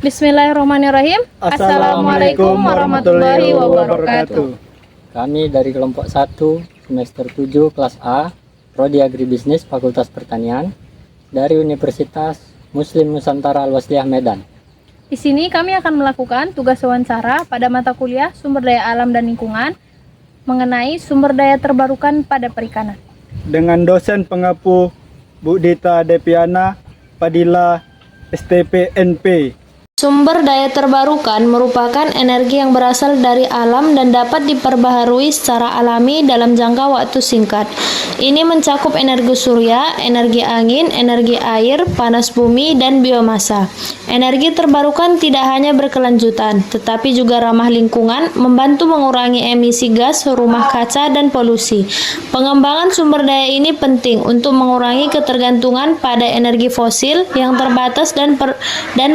Bismillahirrahmanirrahim. Assalamualaikum warahmatullahi wabarakatuh. Kami dari kelompok 1 semester 7 kelas A, Prodi Agribisnis Fakultas Pertanian dari Universitas Muslim Nusantara Al-Wasliyah Medan. Di sini kami akan melakukan tugas wawancara pada mata kuliah Sumber Daya Alam dan Lingkungan mengenai sumber daya terbarukan pada perikanan. Dengan dosen pengapu Bu Dita Depiana Padilla STP NP. Sumber daya terbarukan merupakan energi yang berasal dari alam dan dapat diperbaharui secara alami dalam jangka waktu singkat. Ini mencakup energi surya, energi angin, energi air, panas bumi, dan biomasa. Energi terbarukan tidak hanya berkelanjutan, tetapi juga ramah lingkungan, membantu mengurangi emisi gas rumah kaca dan polusi. Pengembangan sumber daya ini penting untuk mengurangi ketergantungan pada energi fosil yang terbatas dan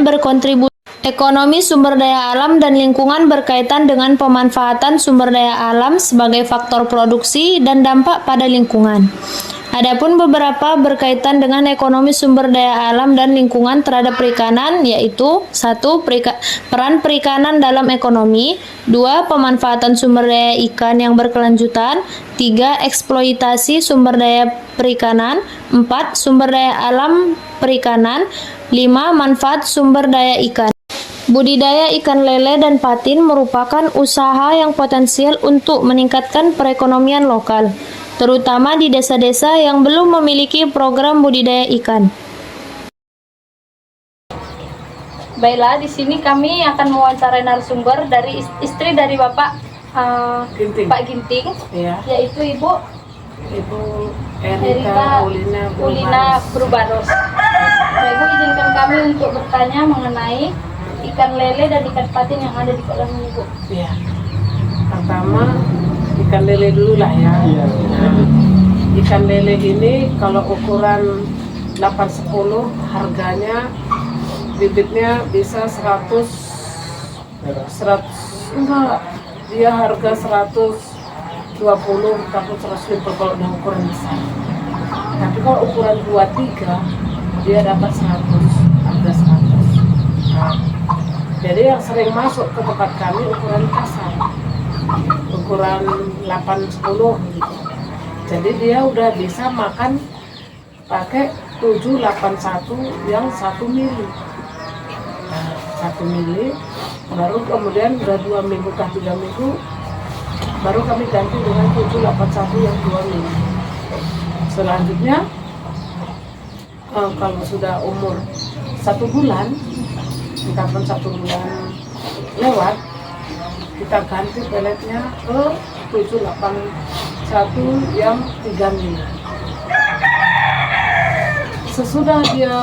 berkontribusi. Ekonomi sumber daya alam dan lingkungan berkaitan dengan pemanfaatan sumber daya alam sebagai faktor produksi dan dampak pada lingkungan. Adapun beberapa berkaitan dengan ekonomi sumber daya alam dan lingkungan terhadap perikanan, yaitu 1. Peran perikanan dalam ekonomi, 2. Pemanfaatan sumber daya ikan yang berkelanjutan, 3. Eksploitasi sumber daya perikanan, 4. Sumber daya alam perikanan, 5. Manfaat sumber daya ikan. Budidaya ikan lele dan patin merupakan usaha yang potensial untuk meningkatkan perekonomian lokal, terutama di desa-desa yang belum memiliki program budidaya ikan. Baiklah, di sini kami akan mewawancarai narasumber dari istri dari Bapak Ginting. Pak Ginting, Ya. yaitu Ibu Erika Ulina Brubaros. Nah, Ibu izinkan kami untuk bertanya mengenai ikan lele dan ikan patin yang ada di kolam ini, Bu. Ya. Pertama ikan lele dulu lah ya. Nah, ikan lele ini kalau ukuran 8-10 harganya bibitnya bisa 100 enggak, dia harga 120 takut 150 kalau udah ukuran besar. Tapi kalau ukuran 23 dia dapat 100, harga 100. Nah, jadi yang sering masuk ke tempat kami ukuran kasar, ukuran 8-10 gitu. Jadi dia udah bisa makan pakai 781 yang 1 mili. Nah, 1 mili, baru kemudian udah 2 minggu kah 3 minggu, baru kami ganti dengan 781 yang 2 mili. Selanjutnya kalau sudah umur 1 bulan, kapan 1 bulan lewat, kita ganti peletnya ke 781 yang 3 mili. Sesudah dia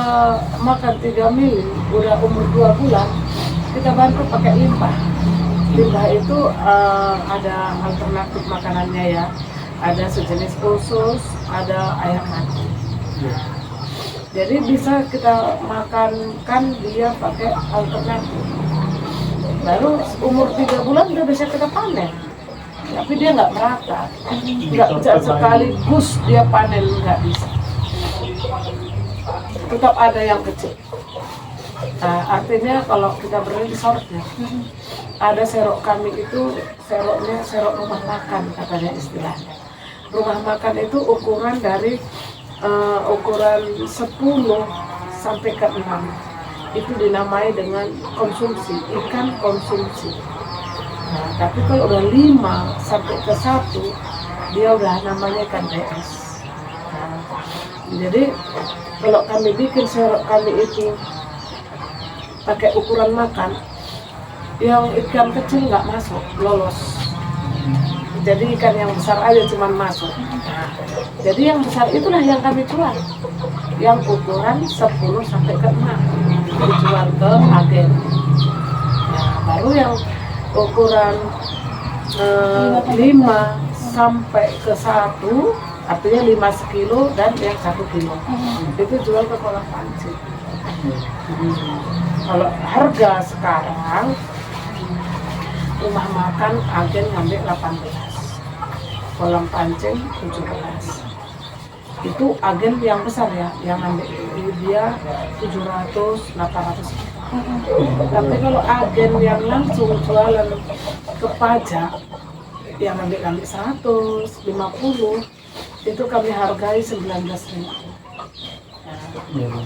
makan 3 mili, udah umur 2 bulan, kita bantu pakai limbah. Limbah itu ada alternatif makanannya ya, ada sejenis usus, ada air mati. Jadi bisa kita makankan dia pakai alternatif. Baru umur 3 bulan udah bisa kita panen. Tapi dia nggak merata, nggak bisa sekaligus dia panen, nggak bisa. Tetap ada yang kecil. Nah, artinya kalau kita berada di sorot ya, ada serok kami itu seroknya serok rumah makan katanya istilahnya. Rumah makan itu ukuran dari ukuran 10 sampai ke 6 itu dinamai dengan konsumsi, ikan konsumsi. Nah, tapi kalau udah 5 sampai ke 1 dia udah namanya ikan DS. Nah, jadi kalau kami bikin serok kami itu pakai ukuran makan, yang ikan kecil nggak masuk, lolos. Jadi ikan yang besar aja cuma masuk. Nah, jadi yang besar itulah yang kami jual, yang ukuran 10 sampai ke 6 dijual ke agen. Nah, baru yang ukuran 5 sampai ke 1, artinya 5 sekilo dan yang 1 kilo, itu jual ke kolam pancing. Kalau harga sekarang rumah makan agen ngambil 18, kolam pancing 17. Itu agen yang besar ya, yang ngambil dia 700, 800. Tapi kalau agen yang langsung jualan ke pajak yang ambil 150 itu kami hargai 19.000. Nah,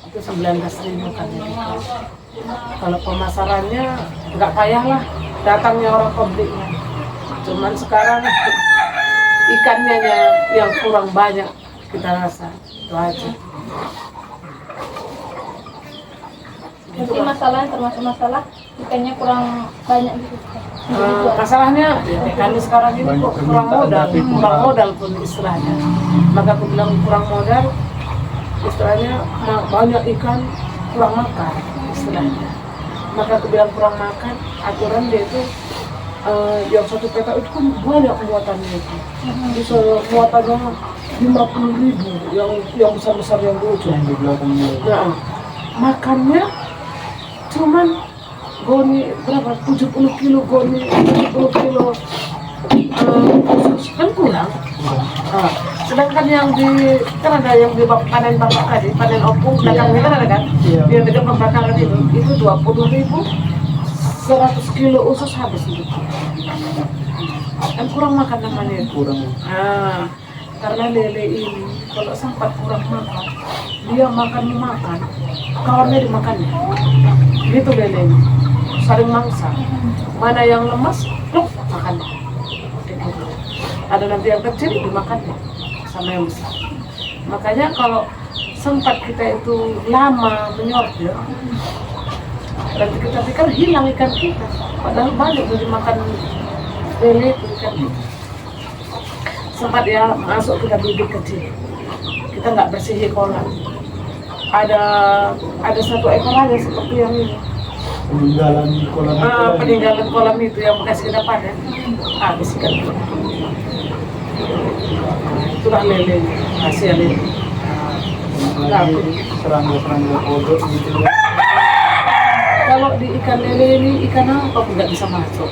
itu 19.000 kami. Kalau pemasarannya nggak payah lah, datangnya orang pembelinya. Cuman sekarang ikannya yang kurang banyak kita rasa, itu aja. Berarti masalah termasuk masalah ikannya kurang banyak gitu. Masalahnya kami sekarang ini kurang modal pun istilahnya. Maka aku bilang kurang modal, istilahnya banyak ikan kurang makan istilahnya. Maka aku bilang kurang makan, aturan dia itu yang satu petak itu kan banyak muatannya itu. Bisa muatannya 50.000 yang besar-besar yang lucu. Nah, makannya cuman goni berapa? 70 kilo goni, 70 kilo kan kurang. Sedangkan yang kan ada yang di panen bapak tadi, panen opung belakangnya kan ada kan? Yang dekat pembakaran itu 20.000, 100 kilo usus habis itu. Kan kurang makan namanya itu. Karena lele ini kalau sempat kurang makan, dia makan, kawannya dimakannya. Gitu lele ini, saling mangsa. Mana yang lemas, makannya. Ada nanti yang kecil dimakannya sama yang besar. Makanya kalau sempat kita itu lama menyortir, nanti kita pikir hilang ikan kita. Padahal banyak yang dimakan lele itu ikan kita. Sempat ya masuk kita bibit kecil, kita nggak bersihi kolam. Ada satu ekor aja seperti yang ini. Peninggalan kolam itu yang bekas kita panen, habis ikan itu. Itulah lele, hasil lele. Serangga-serangga kodok gitu ya. Kalau di ikan lele ini ikan apa pun nggak bisa masuk,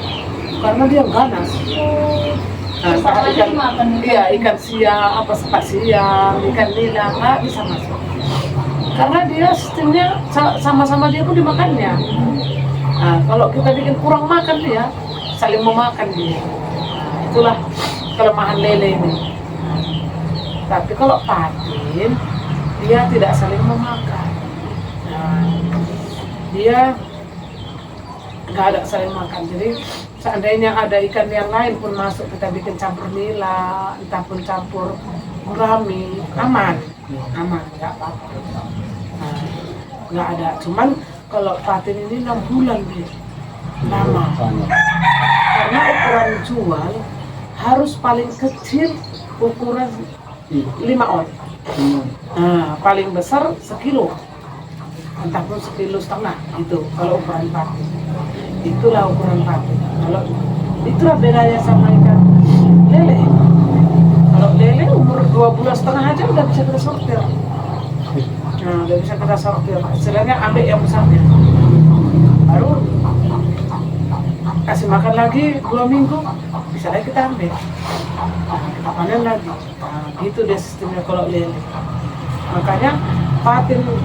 karena dia ganas. Nah, ikan siang, sepat siang, ikan nila nggak bisa masuk. Karena dia sistemnya sama-sama dia pun dimakannya. Nah, kalau kita bikin kurang makan dia, saling memakan dia. Nah, itulah kelemahan lele ini. Tapi kalau patin, dia tidak saling memakan. Nah, dia nggak ada saling makan. Jadi seandainya ada ikan yang lain pun masuk, kita bikin campur nila, entah pun campur gurami, aman, nggak apa-apa. Nah, nggak ada. Cuman kalau patin ini 6 bulan dia, lama. Karena ukuran jual harus paling kecil ukuran 5 on. Nah, paling besar 1 kilo, entah pun 1,5 kilo itu kalau ukuran patin. Itulah ukuran patin. Kalau itulah bedanya sama ikan lele. Kalau lele umur 2,5 bulan aja udah bisa kita sortir. Nah, udah bisa kita sortir. Istilahnya ambil yang besarnya. Baru kasih makan lagi 2 minggu, bisa lagi kita ambil. Nah, kita panen lagi. Nah, gitu deh sistemnya kalau lele. Makanya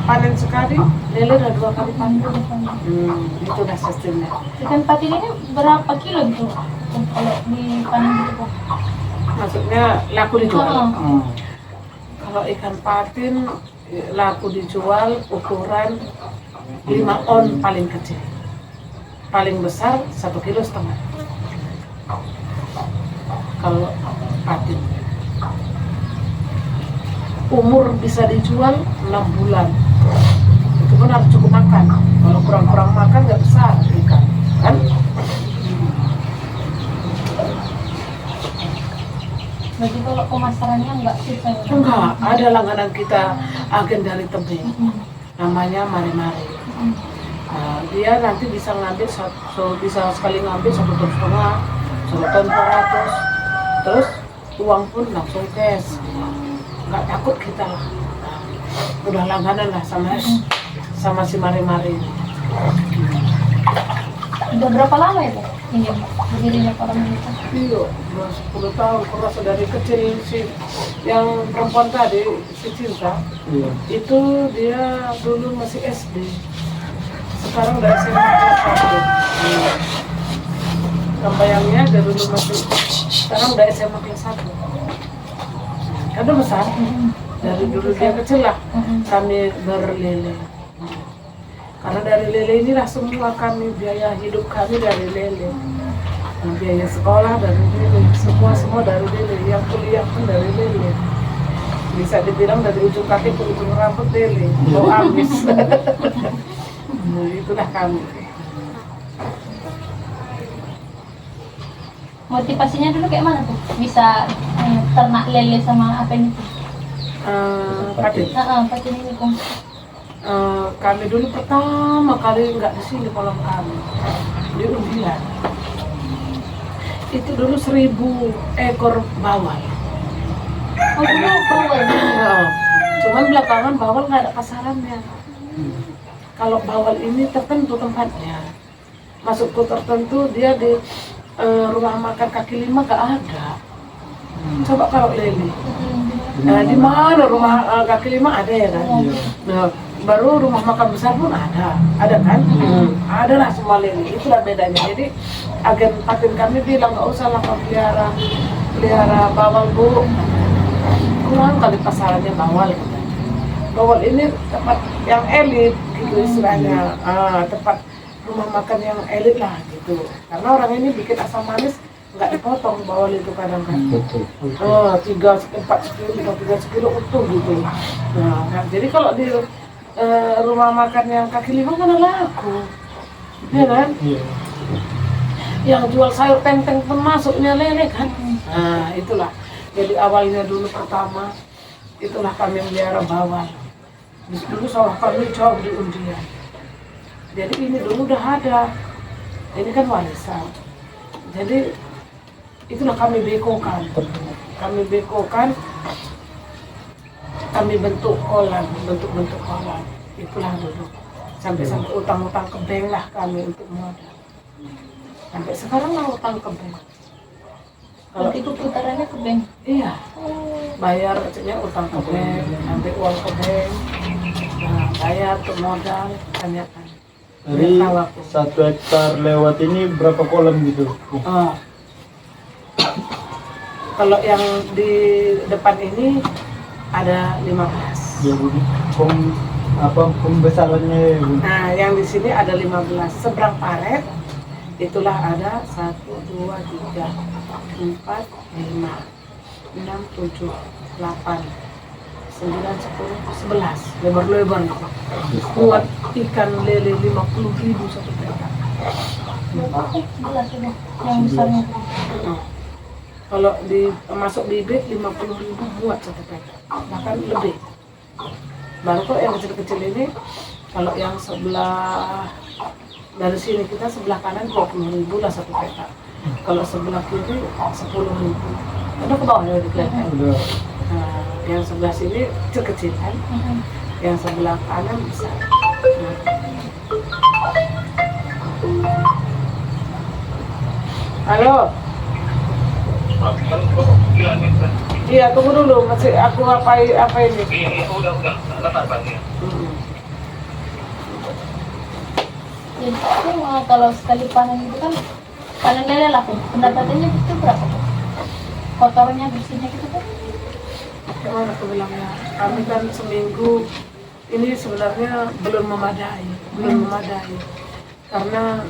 panen sekali, lele udah 2 kali panen. Itu dah sistemnya. Ikan patin ini berapa kilo gitu kalau dipanen gitu? Maksudnya laku dijual. Kalau ikan patin laku dijual ukuran 5 on paling kecil. Paling besar 1,5 kilo. Kalau patin. Umur bisa dijual 6 bulan. Itu pun harus cukup makan. Kalau kurang-kurang makan nggak besar ikan, kan? Berarti kalau pemasarannya nggak susah? Enggak, ada langganan kita agen dari tebing. Namanya Mari-Mari. Nah, dia nanti bisa ngambil bisa sekali ngambil 1,5 ton, 1 ton 400. Terus uang pun langsung cash. Nggak takut kita lah. Udah langganan lah sama si Mari-Mari. Udah berapa lama ya, Bu? Ini berdirinya kolam ini? Iya, udah 10 tahun. Kurasa dari kecil si yang perempuan tadi, si Cinta, itu dia dulu masih SD. sekarang udah SMA kelas 1. Bayangnya dari dulu masih, sekarang udah SMA kelas 1. Kan udah besar. Dari dulu dia kecil lah kami berlele. Karena dari lele inilah semua kami, biaya hidup kami dari lele. Biaya sekolah dari lele, semua dari lele. Yang kuliah pun dari lele. Bisa dibilang dari ujung kaki ke ujung rambut lele. Mau habis. Itulah kami. Motivasinya dulu kayak mana tuh? Bisa ternak lele sama apa ini? Patin. Patin ini Kong. Kami dulu pertama kali nggak di sini kolam kami, di Undian. Itu dulu 1000 ekor bawal. Oh dulu bawal. Cuman belakangan bawal nggak ada pasarannya. Kalau bawal ini tertentu tempatnya, masukku tertentu dia di rumah makan kaki 5 nggak ada. Coba kalau lele. Nah, di mana rumah kaki 5 ada ya kan? Nah, baru rumah makan besar pun ada kan? Ada lah semua lele. Itulah bedanya. Jadi agen patin kami bilang nggak usah lah kau pelihara bawal bu. Kurang kali pasarannya bawal. Bawal ini tempat yang elit gitu istilahnya. Tempat rumah makan yang elit lah gitu. Karena orang ini bikin asam manis nggak dipotong bawal itu kadang-kadang. Betul. 3, 4 kilo, 3 kilo utuh gitu. Nah, jadi kalau di rumah makan yang kaki 5 mana laku, ya kan? Yang jual sayur teng-teng pun masuknya lele kan? Nah, itulah. Jadi awalnya dulu pertama, itulah kami melihara bawal. Dulu sawah kami jauh di Undian. Jadi ini dulu udah ada. Ini kan warisan. Jadi itulah kami bekokan. Kami bentuk kolam, bentuk kolam. Itulah dulu. Sampai utang-utang ke bank lah kami untuk modal. Sampai sekarang lah utang ke bank. Kalau itu putarannya ke bank. iya, bayar kecilnya utang ke bank, ambil uang ke bank, nah, bayar ke modal, tanya. Dari 1 hektar lewat ini berapa kolam gitu? Kalau yang di depan ini ada 15. Ya, pembesarannya ya, Bu? Nah, yang di sini ada 15. Seberang paret itulah ada 1, 2, 3, 4, 5, 6, 7, 8, 9, 10, 11. Lebar-lebar gitu. Buat ikan lele 50.000 satu petak. Yang besarnya. Kalau masuk bibit 50.000 buat satu petak, bahkan lebih. Baru kok yang kecil-kecil ini, kalau yang sebelah dari sini kita sebelah kanan 20.000 lah satu petak. Kalau sebelah kiri 10.000. Udah ke bawah ya kelihatan. Nah, yang sebelah sini kecil-kecil kan, yang sebelah kanan besar. Halo. Iya, tunggu dulu, masih aku apa ini? Iya, udah, lepas banget. Jadi itu kalau sekali panen itu kan panen lele lah, pendapatannya itu berapa? Kotornya bersihnya gitu kan? Gimana aku bilangnya? Kami kan seminggu ini sebenarnya belum memadai, karena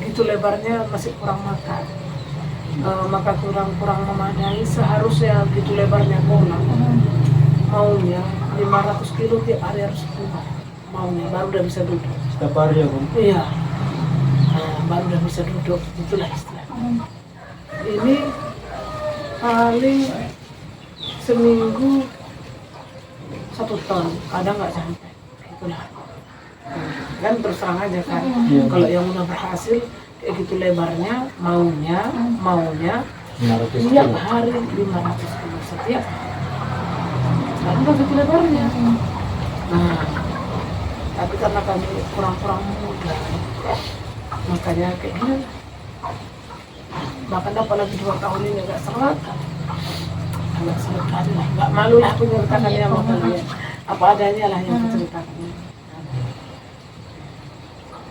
gitu lebarnya masih kurang makan. Maka kurang memadai, seharusnya gitu lebarnya kolam. Maunya 500 kilo tiap hari harus keluar. Maunya baru udah bisa duduk. Setiap hari ya, Bu? Iya. Baru udah bisa duduk, itulah istilahnya. Ini paling seminggu 1 ton, kadang nggak sampai. Itulah. Kan terus terang aja kan. Kalau yang udah berhasil kayak gitu lebarnya, maunya tiap hari 500 kilo setiap hari. Sekarang udah gitu lebarnya. Nah, tapi karena kami kurang muda, makanya kayak gini. Bahkan apalagi 2 tahun ini agak seret kali lah, nggak malu lah aku nyeritakannya sama kalian. Apa adanya lah yang diceritakan.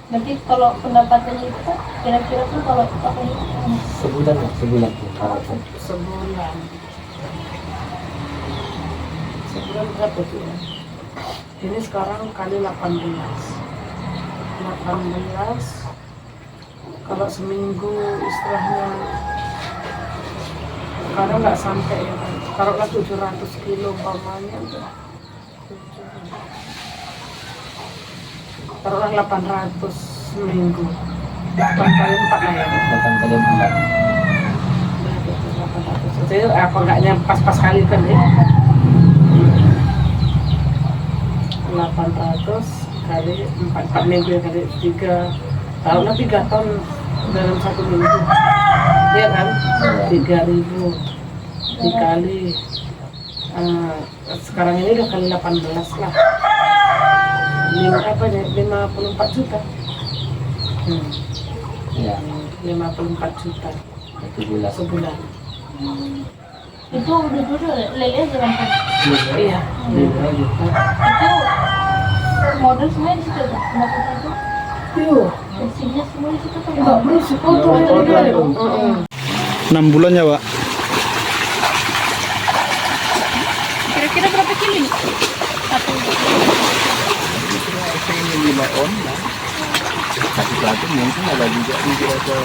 Berarti kalau pendapatannya itu Pak, kira-kira tuh kalau apa ini? Sebulan ya, sebulan. Sebulan. Sebulan berapa tuh ya? Ini sekarang kali 18. 18. Kalau seminggu istilahnya kadang nggak sampai ya kan. Kalau 700 kilo umpamanya udah. Taruhlah 800 seminggu. 8 kali 4 lah ya. 8 kali 4. Jadi apa enggaknya pas-pas kali kan ya? 800 kali 4 minggu ya kali 3. Taruhlah 3 ton dalam 1 minggu. Iya kan? 3.000 dikali sekarang ini udah kali 18 lah. 54 juta. Ya, 54 juta 1 bulan. sebulan. itu udah dulu lele aja kan Pak? Iya. Itu modal semua di situ Pak? Pendapatan itu Iya. mesinnya semua di situ Pak? Enggak berisik tuh tadi. 6 bulan ya Pak? Kira-kira berapa kilo nih? Satu. Ini 5 on lah. Satu pelaku mungkin ada juga kira-kira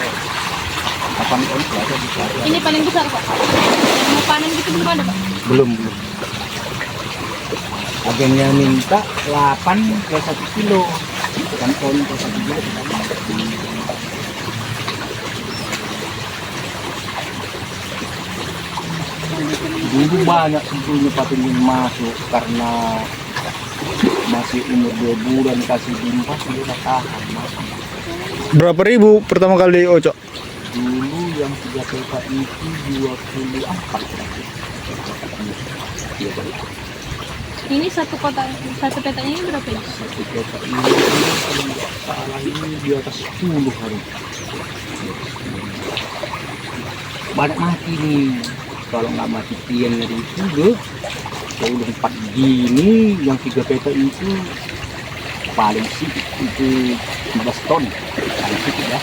8 on ada di sana. Ini paling besar Pak? Yang mau panen gitu belum ada Pak? Belum. Agennya minta 8 ke 1 kilo. 8 ton ke 1 kilo. Dulu banyak sebetulnya patung yang masuk karena masih umur 2 bulan kasih dimpas sudah tahan masuk. Berapa ribu pertama kali Ocok? Dulu yang 3 peta itu 24. Ini satu petanya ini berapa ya? Satu peta ini kalau nggak salah ini di atas 10 hari. Banyak mati nih. Kalau nggak mati pian dari itu, kalau udah 4 gini, yang 3 peta itu paling sedikit itu 15 ton, paling sedikit ya.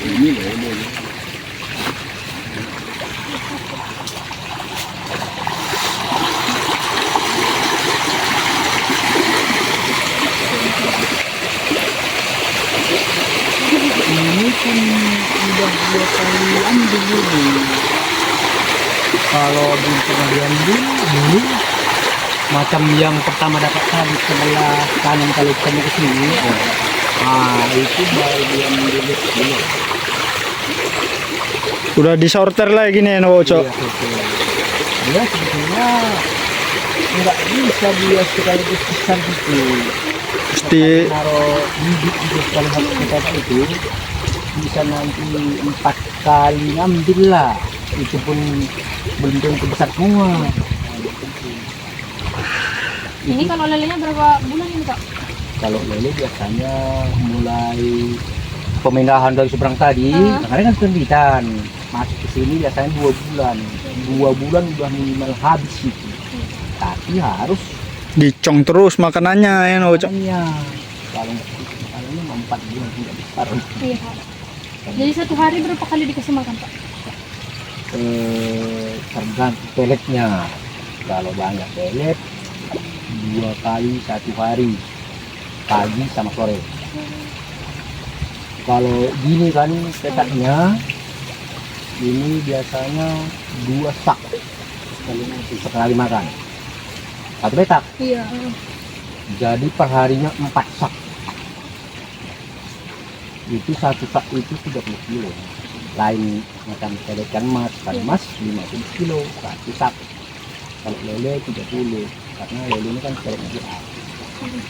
Ini loh. Ini pun udah 2 kali ambil dulu. Kalau belum pernah diambil dulu, macam yang pertama dapat tadi sebelah kanan kalau kamu ke sini, itu baru diambil dulu. Udah disorter lagi nih Ocok. Iya, betul. Ya sebetulnya nggak bisa dia sekaligus besar gitu. Mesti Naruh bibit gitu kalau harus kita itu bisa nanti 4 kali ngambil lah. Itu pun belum tentu besar semua. Ini kalau lelenya berapa bulan ini Pak? Kalau lele biasanya mulai pemindahan dari seberang tadi, karena kan terbitan masuk ke sini biasanya 2 bulan. 2 bulan udah minimal habis itu. Tapi harus dicong terus makanannya ya Ocok. makannya. Kalau makanannya 4 bulan tidak besar. Iya Pak. Jadi satu hari berapa kali dikasih makan Pak? Tergantung peletnya. Kalau banyak pelet 2 kali 1 hari, pagi sama sore. Kalau gini kan petaknya, ini biasanya 2 sak sekali makan. 1 petak, Iya. jadi perharinya 4 sak. Itu 1 sak itu 30 kilo. Lain macam pelet kan mas 50 kilo 1 sak. Kalau lele 30, karena lele ini kan peletnya di atas.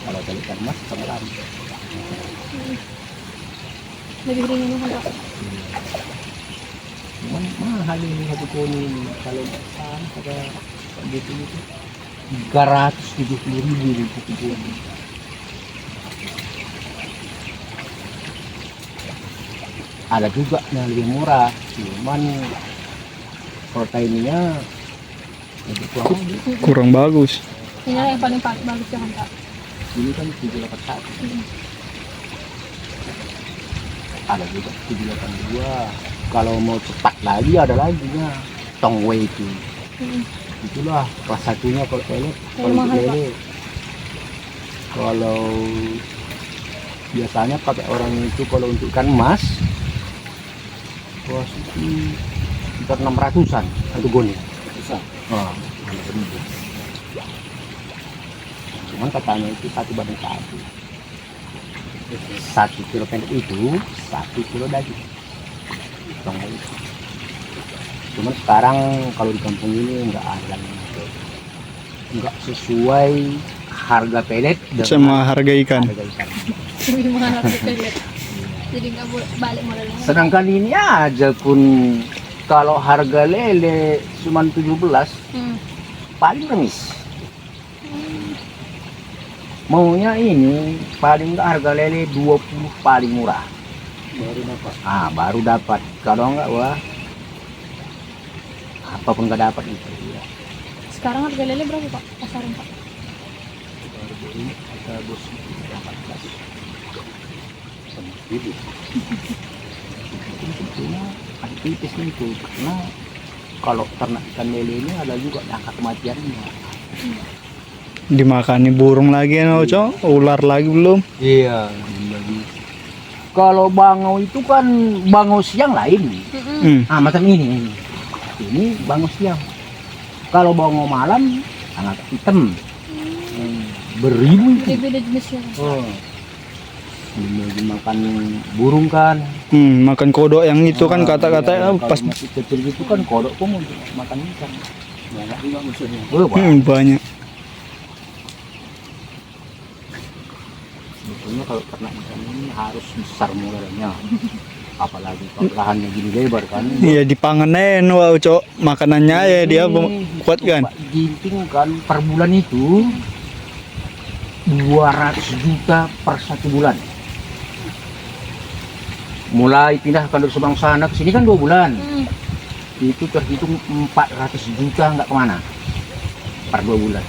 Kalau pelet kan mas sama lari. Lebih ringan kan Pak? Cuman mahal ini 1 koni ini. Kalau besar pada gitu 370.000 untuk 1 koni. Ada juga yang lebih murah, cuman proteinnya lebih kurang. Kurang bagus. Ini yang paling bagus ya kan Pak? ini kan 781. Ada juga 782. Kalau mau cepat lagi ada lagi ya, Tongwei itu. Itulah kelas satunya kalau pelet, kalau untuk mahal, Pak. lele. Kalau biasanya pakai orang itu kalau untuk ikan emas, kelas itu sekitar 600-an satu goni. Nah, 6.000. Cuman katanya itu 1:1. 1 kilo pendek itu 1 kilo daging. Tongwei itu. Cuman sekarang kalau di kampung ini nggak ada lagi, nggak sesuai harga pelet Sama harga ikan. harga ikan. Lebih mahal harga pelet. Jadi nggak balik modalnya. Sedangkan ini aja pun kalau harga lele cuma 17 paling remis. Maunya ini paling nggak harga lele 20 paling murah. Baru dapat. Baru dapat. Kalau enggak wah apapun nggak dapat itu. Ya. Sekarang harga lele berapa Pak? Pasaran Pak? Baru ini ada bos 14. Sama itu. Sebetulnya ada tipisnya itu karena kalau ternak ikan lele ini ada juga angka kematiannya. Dimakani burung lagi ya, Cok. Ular lagi belum? Iya, lagi. Kalau bangau itu kan bangau siang lain. Macam ini. Ini bangau siang. Kalau bangau malam sangat hitam. Beribu itu. Beda jenisnya. Ini lagi makan burung kan. Makan kodok yang itu kan kata-kata Kalau pas masih kecil gitu kan kodok pun untuk makan ikan. Banyak juga musuhnya. banyak. Sebetulnya kalau ternak ikan ini harus besar modalnya. Apalagi kalau lahannya gini lebar kan. Iya dipanganin wow, Cok. Makanannya ya dia kuat kan. Ginting kan per bulan itu 200 juta per 1 bulan. Mulai pindah dari Subang sana ke sini kan 2 bulan. Itu terhitung 400 juta nggak kemana per 2 bulan.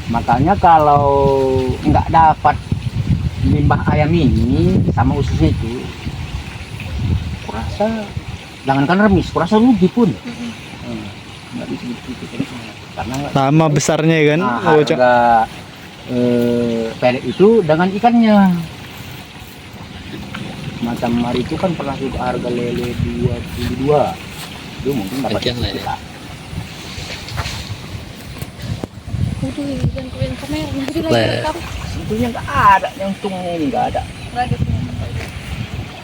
Makanya kalau nggak dapat limbah ayam ini sama ususnya itu, kurasa jangankan remis, kurasa rugi pun. Nggak bisa gitu, karena Sama besarnya kan. Wow, Cok. harga pelet itu dengan ikannya. Macam hari itu kan pernah juga harga lele 22, itu mungkin dapat juta. Udah, jangan kalian kamera nanti lagi rekam. Sebetulnya nggak ada yang untungnya ini, nggak ada. Nggak ada punya.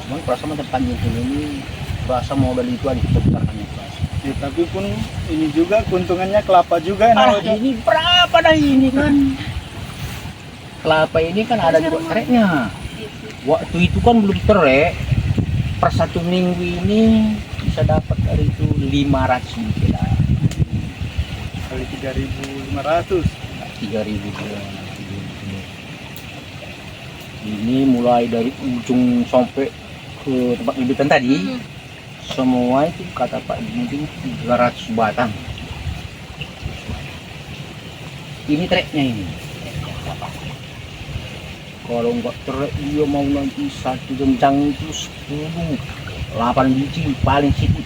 Cuman kurasa macam panjang ini, kurasa modal itu ada kita besarkannya kurasa. Ya, tapi pun ini juga keuntungannya kelapa juga ya, Cok. Ini berapa dah ini kan? Kelapa ini kan ada juga tereknya. Waktu itu kan belum terek. Per 1 minggu ini bisa dapat dari itu 500 mungkin lah. Kali 3.500. 3.000 ini mulai dari ujung sampai ke tempat bibitan tadi. Semua itu kata Pak mungkin 300 batang. Ini treknya ini. Kalau enggak trek dia mau nanti satu jenjang itu 10, 8 biji paling sedikit.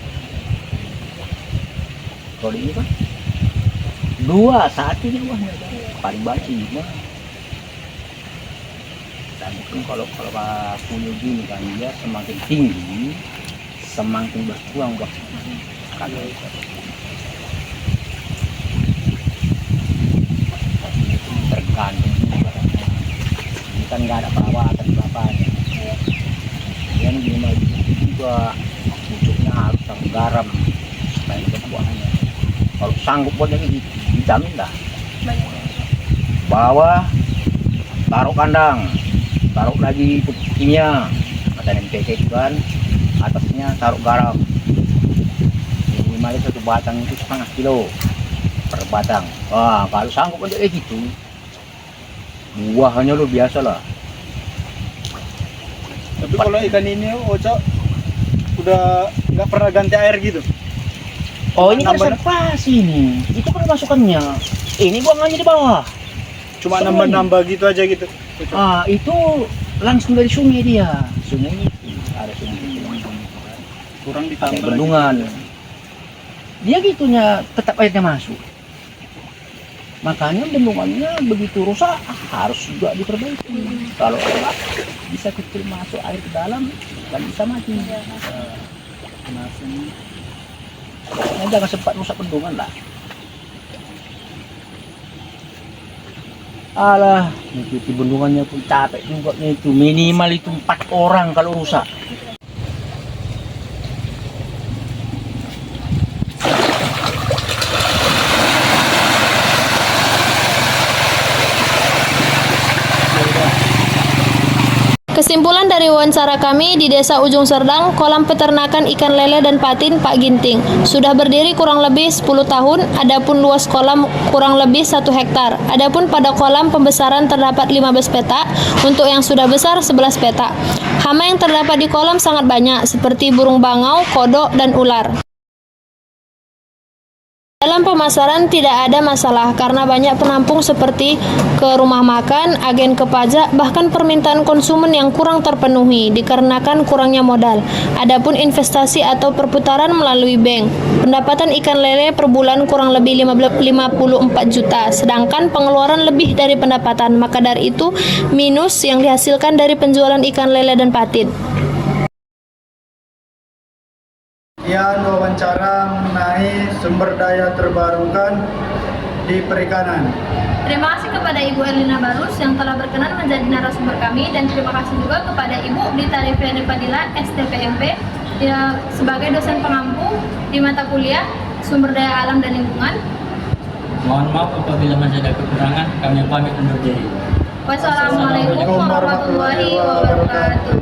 Kalau ini kan 2, 1 ini paling banyak 5. Dan mungkin kalau punya gini kan dia semakin tinggi semakin berkurang waktu. Kalau tergantung ini kan nggak ada perawatan apa-apanya. Yang gimana juga pucuknya harus sama garam supaya berbuahnya. Kalau sanggup buat yang ini dijamin dah. Bawah taruh kandang, taruh lagi pupuk kimia, ada NPK kan, atasnya taruh garam. Minimal 1 batang itu 1,5 kilo per batang. Wah, kalau sanggup untuk kayak gitu, buahnya luar biasa lah. Tapi kalau ikan ini, Cok, udah nggak pernah ganti air gitu. Oh, ini kan reservasi nih. Itu kan masukannya. Ini buangannya di bawah. Cuma nambah-nambah gitu aja gitu. Ah, itu langsung dari sungai dia. Sungai itu ada sungai. Kurang Ada ditambah. bendungan. Dia gitunya tetap airnya masuk. Makanya bendungannya begitu rusak harus juga diperbaiki. Kalau enggak bisa kecil masuk air ke dalam dan bisa mati. Pokoknya jangan sempat rusak bendungan lah. Alah, itu bendungannya pun capek juga itu. Minimal itu 4 orang kalau rusak. Kesimpulan dari wawancara kami di Desa Ujung Serdang, kolam peternakan ikan lele dan patin Pak Ginting sudah berdiri kurang lebih 10 tahun, adapun luas kolam kurang lebih 1 hektar. Adapun pada kolam pembesaran terdapat 15 petak, untuk yang sudah besar 11 petak. Hama yang terdapat di kolam sangat banyak, seperti burung bangau, kodok, dan ular. Dalam pemasaran tidak ada masalah karena banyak penampung seperti ke rumah makan, agen ke pajak, bahkan permintaan konsumen yang kurang terpenuhi dikarenakan kurangnya modal. Adapun investasi atau perputaran melalui bank, pendapatan ikan lele per bulan kurang lebih 54 juta, sedangkan pengeluaran lebih dari pendapatan. Maka dari itu, minus yang dihasilkan dari penjualan ikan lele dan patin. Sekian wawancara mengenai sumber daya terbarukan di perikanan. Terima kasih kepada Ibu Erlina Barus yang telah berkenan menjadi narasumber kami, dan terima kasih juga kepada Ibu Dita Reviani Fadila, STPMP, ya, sebagai dosen pengampu di mata kuliah Sumber Daya Alam dan Lingkungan. Mohon maaf apabila masih ada kekurangan, kami pamit undur diri. Wassalamualaikum warahmatullahi wabarakatuh.